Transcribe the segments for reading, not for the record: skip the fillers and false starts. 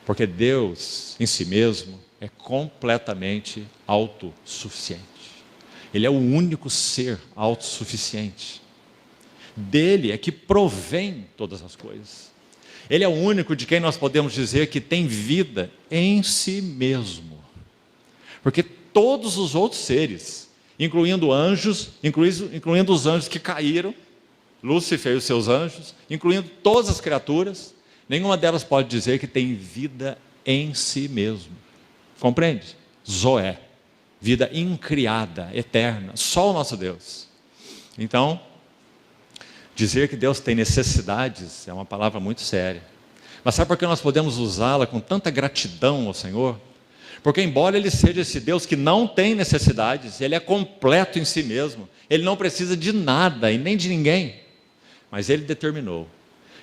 Porque Deus, em si mesmo, é completamente autossuficiente. Ele é o único ser autossuficiente. Dele é que provém todas as coisas. Ele é o único de quem nós podemos dizer que tem vida em si mesmo. Porque todos os outros seres, incluindo anjos, incluindo os anjos que caíram, Lúcifer e os seus anjos, incluindo todas as criaturas, nenhuma delas pode dizer que tem vida em si mesmo. Compreende? Zoé, vida incriada, eterna, só o nosso Deus. Então, dizer que Deus tem necessidades é uma palavra muito séria. Mas sabe por que nós podemos usá-la com tanta gratidão ao Senhor? Porque embora Ele seja esse Deus que não tem necessidades, Ele é completo em si mesmo, Ele não precisa de nada e nem de ninguém. Mas Ele determinou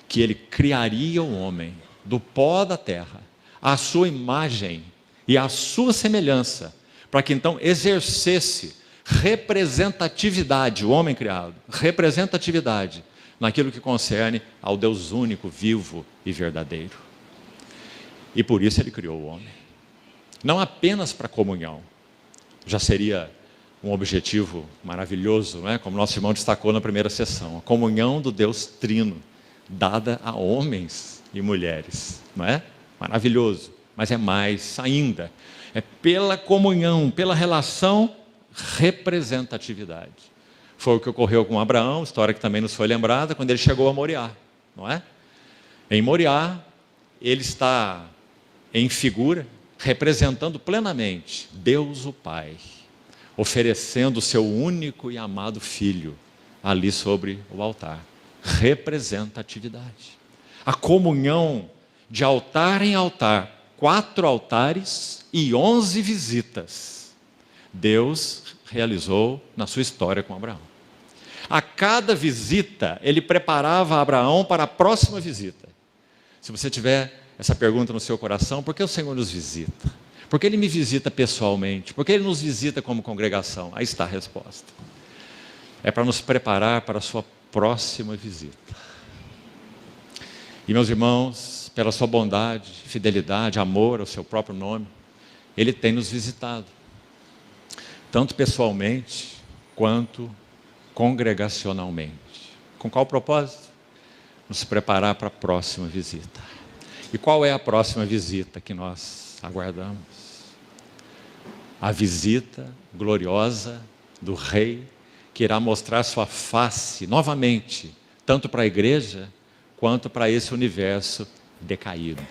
que Ele criaria o homem do pó da terra, à sua imagem e à sua semelhança, para que então exercesse representatividade, o homem criado, representatividade naquilo que concerne ao Deus único, vivo e verdadeiro. E por isso Ele criou o homem. Não apenas para comunhão, já seria um objetivo maravilhoso, não é? Como nosso irmão destacou na primeira sessão, a comunhão do Deus Trino, dada a homens e mulheres, não é? Maravilhoso, mas é mais ainda, é pela comunhão, pela relação, representatividade. Foi o que ocorreu com Abraão, história que também nos foi lembrada, quando ele chegou a Moriá, não é? Em Moriá, ele está em figura, representando plenamente Deus o Pai, oferecendo o seu único e amado Filho ali sobre o altar. Representatividade. A comunhão de altar em altar, 4 altares e 11 visitas, Deus realizou na sua história com Abraão. A cada visita, Ele preparava Abraão para a próxima visita. Se você tiver essa pergunta no seu coração, por que o Senhor nos visita? Por que Ele me visita pessoalmente? Por que Ele nos visita como congregação? Aí está a resposta. É para nos preparar para a sua próxima visita. E meus irmãos, pela sua bondade, fidelidade, amor ao seu próprio nome, Ele tem nos visitado, tanto pessoalmente, quanto congregacionalmente. Com qual propósito? Nos preparar para a próxima visita. E qual é a próxima visita que nós aguardamos? A visita gloriosa do Rei, que irá mostrar sua face novamente, tanto para a igreja, quanto para esse universo decaído.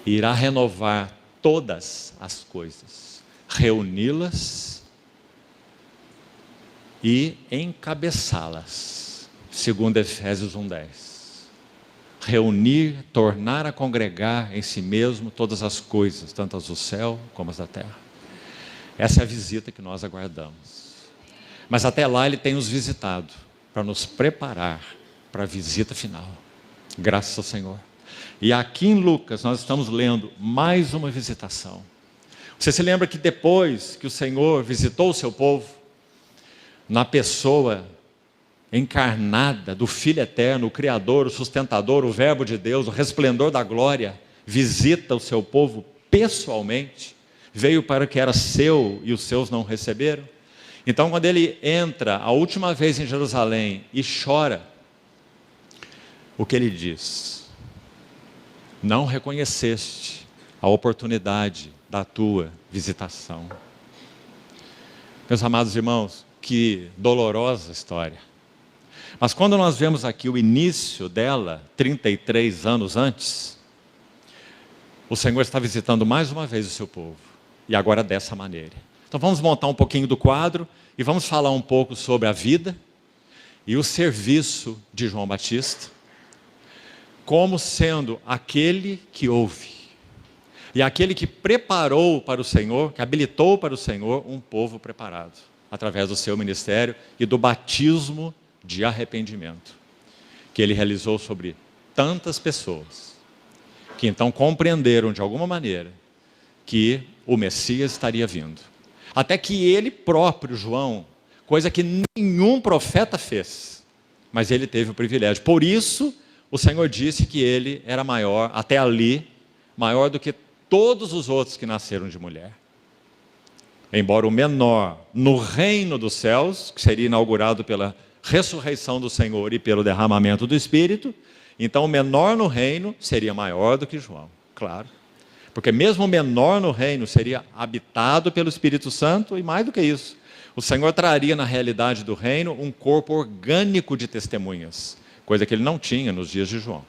Irá renovar todas as coisas, reuni-las e encabeçá-las, segundo Efésios 1:10. Reunir, tornar a congregar em si mesmo todas as coisas, tanto as do céu como as da terra. Essa é a visita que nós aguardamos. Mas até lá Ele tem nos visitado, para nos preparar para a visita final. Graças ao Senhor. E aqui em Lucas nós estamos lendo mais uma visitação. Você se lembra que depois que o Senhor visitou o seu povo, na pessoa encarnada do Filho eterno, o Criador, o sustentador, o Verbo de Deus, o resplendor da glória, visita o seu povo pessoalmente, veio para o que era seu e os seus não receberam. Então, quando Ele entra a última vez em Jerusalém e chora, o que Ele diz? Não reconheceste a oportunidade da tua visitação. Meus amados irmãos, que dolorosa história. Mas quando nós vemos aqui o início dela, 33 anos antes, o Senhor está visitando mais uma vez o seu povo, e agora dessa maneira. Então vamos montar um pouquinho do quadro, e vamos falar um pouco sobre a vida, e o serviço de João Batista, como sendo aquele que ouve, e aquele que preparou para o Senhor, que habilitou para o Senhor um povo preparado, através do seu ministério e do batismo de arrependimento, que Ele realizou sobre tantas pessoas, que então compreenderam de alguma maneira, que o Messias estaria vindo. Até que Ele próprio, João, coisa que nenhum profeta fez, mas ele teve o privilégio. Por isso, o Senhor disse que Ele era maior, até ali, maior do que todos os outros que nasceram de mulher. Embora o menor no reino dos céus, que seria inaugurado pela ressurreição do Senhor e pelo derramamento do Espírito, então o menor no reino seria maior do que João, claro. Porque mesmo o menor no reino seria habitado pelo Espírito Santo, e mais do que isso, o Senhor traria na realidade do reino um corpo orgânico de testemunhas, coisa que ele não tinha nos dias de João.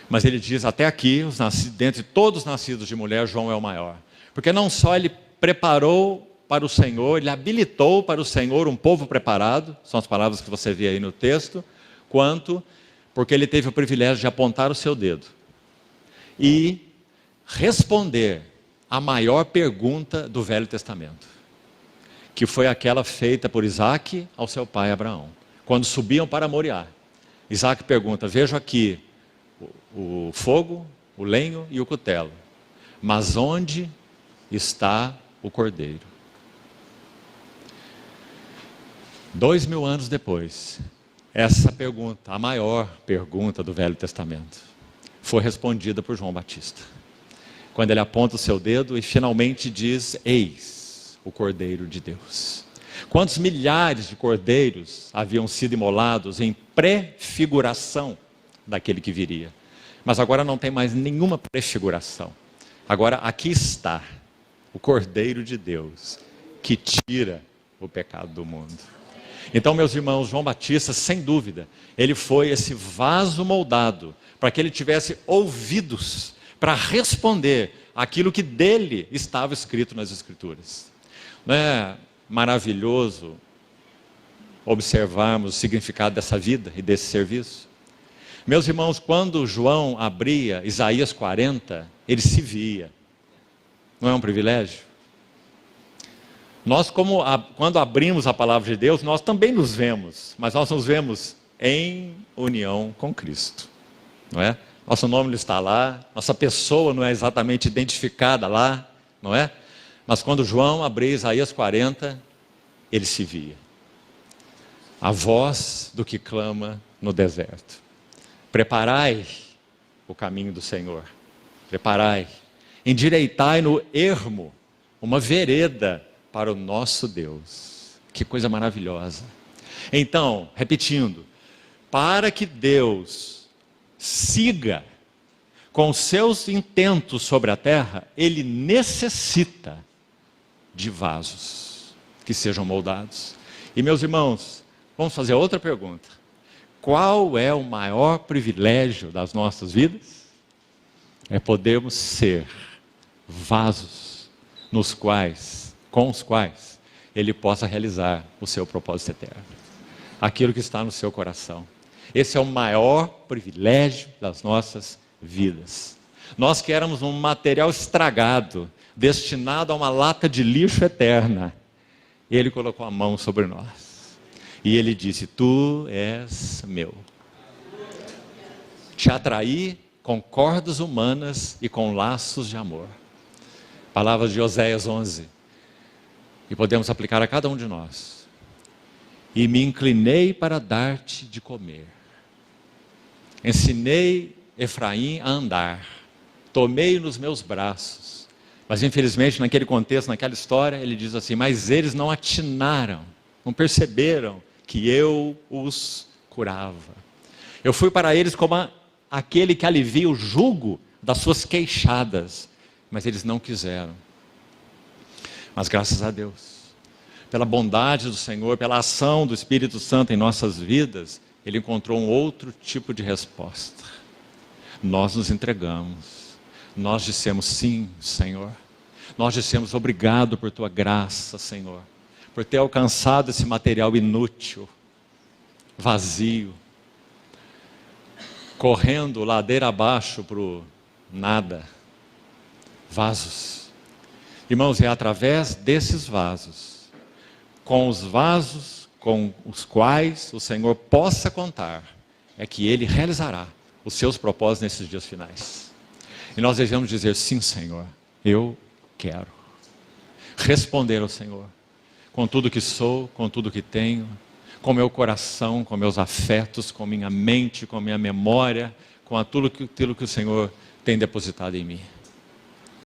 Mas ele diz, até aqui, dentre todos os nascidos de mulher, João é o maior. Porque não só ele preparou para o Senhor, ele habilitou para o Senhor um povo preparado, são as palavras que você vê aí no texto, quanto porque ele teve o privilégio de apontar o seu dedo e responder a maior pergunta do Velho Testamento, que foi aquela feita por Isaac ao seu pai Abraão. Quando subiam para Moriá, Isaac pergunta, vejo aqui o fogo, o lenho e o cutelo, mas onde está o cordeiro? 2000 anos depois, essa pergunta, a maior pergunta do Velho Testamento, foi respondida por João Batista. Quando ele aponta o seu dedo e finalmente diz, eis o Cordeiro de Deus. Quantos milhares de cordeiros haviam sido imolados em prefiguração daquele que viria. Mas agora não tem mais nenhuma prefiguração. Agora aqui está o Cordeiro de Deus, que tira o pecado do mundo. Então, meus irmãos, João Batista, sem dúvida, ele foi esse vaso moldado para que ele tivesse ouvidos para responder aquilo que dele estava escrito nas Escrituras. Não é maravilhoso observarmos o significado dessa vida e desse serviço? Meus irmãos, quando João abria Isaías 40, ele se via. Não é um privilégio? Nós, quando abrimos a palavra de Deus, nós também nos vemos, mas nós nos vemos em união com Cristo, não é? Nosso nome não está lá, nossa pessoa não é exatamente identificada lá, não é? Mas quando João abria Isaías 40, ele se via. A voz do que clama no deserto. Preparai o caminho do Senhor. Preparai. Endireitai no ermo uma vereda para o nosso Deus. Que coisa maravilhosa. Então, repetindo, para que Deus siga com seus intentos sobre a terra, ele necessita de vasos que sejam moldados. E meus irmãos, vamos fazer outra pergunta. Qual é o maior privilégio das nossas vidas? É podermos ser vasos com os quais ele possa realizar o seu propósito eterno. Aquilo que está no seu coração. Esse é o maior privilégio das nossas vidas. Nós que éramos um material estragado, destinado a uma lata de lixo eterna, ele colocou a mão sobre nós. E ele disse, tu és meu. Te atraí com cordas humanas e com laços de amor. Palavras de Oséias 11. E podemos aplicar a cada um de nós. E me inclinei para dar-te de comer. Ensinei Efraim a andar. Tomei-o nos meus braços. Mas infelizmente naquele contexto, naquela história, ele diz assim, mas eles não atinaram, não perceberam que eu os curava. Eu fui para eles como aquele que alivia o jugo das suas queixadas, mas eles não quiseram. Mas graças a Deus, pela bondade do Senhor, pela ação do Espírito Santo em nossas vidas, ele encontrou um outro tipo de resposta. Nós nos entregamos. Nós dissemos sim, Senhor. Nós dissemos obrigado por tua graça, Senhor, por ter alcançado esse material inútil, vazio, correndo ladeira abaixo para o nada. Vasos. Irmãos, é através desses vasos, com os vasos com os quais o Senhor possa contar, é que Ele realizará os seus propósitos nesses dias finais. E nós devemos dizer, sim, Senhor, eu quero. Responder ao Senhor, com tudo que sou, com tudo que tenho, com meu coração, com meus afetos, com minha mente, com minha memória, com aquilo que o Senhor tem depositado em mim.